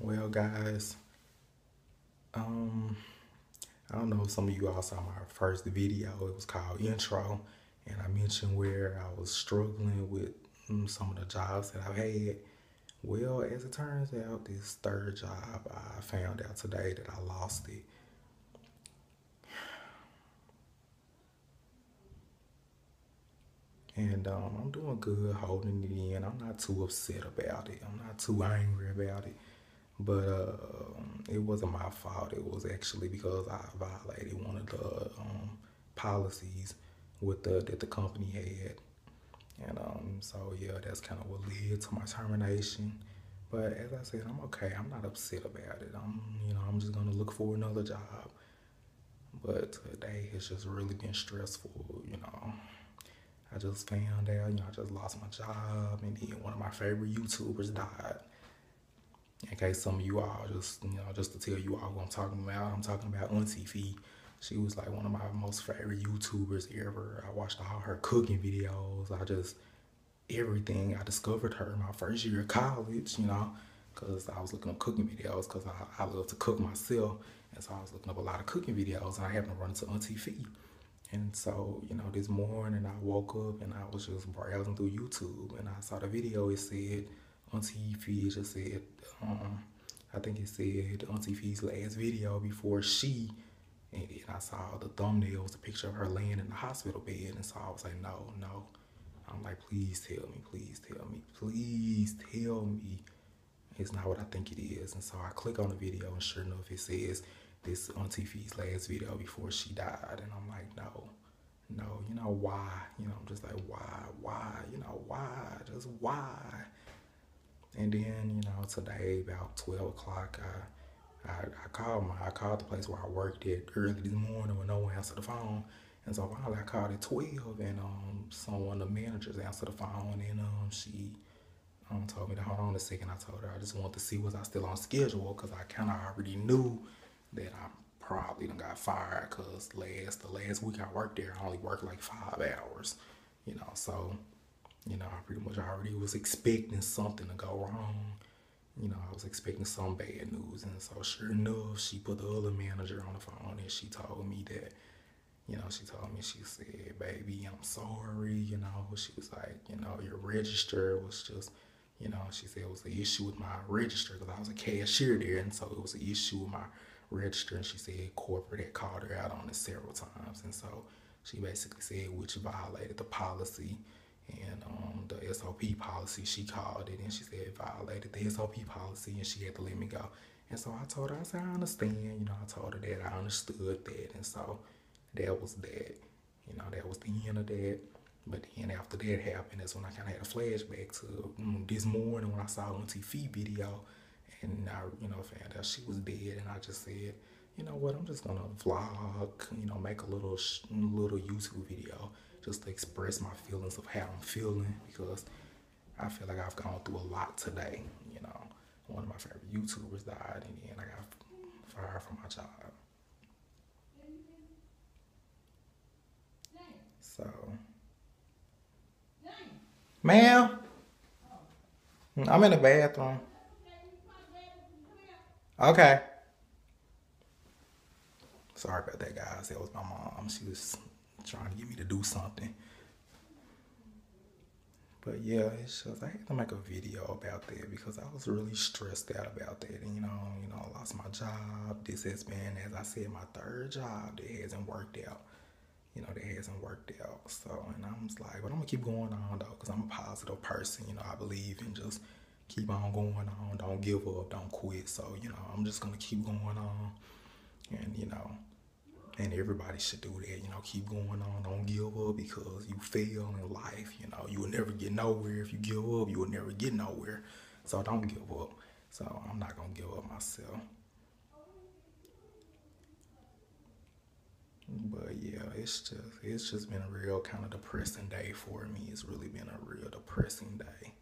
Well, guys, um, I don't know if some of you all saw my first video. It was called Intro, and I mentioned where I was struggling with some of the jobs that I've had. Well, as it turns out, this third job, I found out today that I lost it. And I'm doing good holding it in. I'm not too upset about it. I'm not too angry about it. But it wasn't my fault. It was actually because I violated one of the policies that the company had, and so yeah, that's kind of what led to my termination. But as I said, I'm okay. I'm not upset about it. I'm just gonna look for another job. But today has just really been stressful. I just found out. I just lost my job, and then one of my favorite YouTubers died. In case some of you all just to tell you all who I'm talking about Auntie Fee. She was like one of my most favorite YouTubers ever. I watched all her cooking videos. Everything. I discovered her in my first year of college, because I was looking up cooking videos because I love to cook myself. And so I was looking up a lot of cooking videos and I happened to run into Auntie Fee. And so, this morning I woke up and I was just browsing through YouTube and I saw the video. It said, Auntie Fee just said, I think it said Auntie Fee's last video before and then I saw the thumbnail was a picture of her laying in the hospital bed. And so I was like, no, no. I'm like, please tell me, please tell me, please tell me it's not what I think it is. And so I click on the video and sure enough it says this Auntie Fee's last video before she died. And I'm like, no, no, why? I'm just like, why? Why? Just why? And then, today about 12 o'clock, I called the place where I worked at early this morning when no one answered the phone. And so finally I called at 12 and one of the managers answered the phone and she told me to hold on a second. I told her I just wanted to see was I still on schedule because I kind of already knew that I probably done got fired because the last week I worked there, I only worked like 5 hours, so, I pretty much already was expecting something to go wrong. I was expecting some bad news. And so sure enough, she put the other manager on the phone and she told me that, she said, baby, I'm sorry, she was like, your register was just, she said it was an issue with my register because I was a cashier there. And so it was an issue with my register. And she said corporate had called her out on it several times. And so she basically said which violated the policy and the SOP policy. She called it and she said it violated the SOP policy and she had to let me go. And so I told her, I said, I understand. I told her that I understood that. And so that was that. That was the end of that. But then after that happened, that's when I kind of had a flashback to this morning when I saw Auntie Fee video and I, found out she was dead. And I just said, you know what, I'm just going to vlog, make a little YouTube video just to express my feelings of how I'm feeling because I feel like I've gone through a lot today. One of my favorite YouTubers died and then I got fired from my job. So, ma'am, I'm in the bathroom. Okay. Sorry about that, guys. That was my mom. She was trying to get me to do something. But yeah, it's just I had to make a video about that because I was really stressed out about that. And I lost my job. This has been, as I said, my third job that hasn't worked out. That hasn't worked out. So, and I'm just like, but I'm gonna keep going on though, because I'm a positive person. I believe in just keep on going on. Don't give up. Don't quit. So, I'm just gonna keep going on, and everybody should do that. Keep going on. Don't give up because you fail in life. You will never get nowhere if you give up. You will never get nowhere. So don't give up. So I'm not gonna give up myself. But yeah, it's just been a real kind of depressing day for me. It's really been a real depressing day.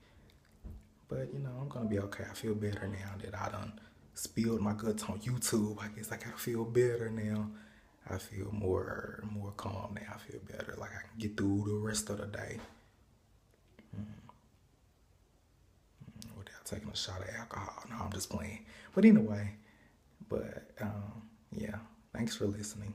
But I'm gonna be okay. I feel better now that I done spilled my guts on YouTube. I guess I gotta feel better now. I feel more calm now. I feel better. Like I can get through the rest of the day without taking a shot of alcohol. No, I'm just playing. But anyway, but yeah, thanks for listening.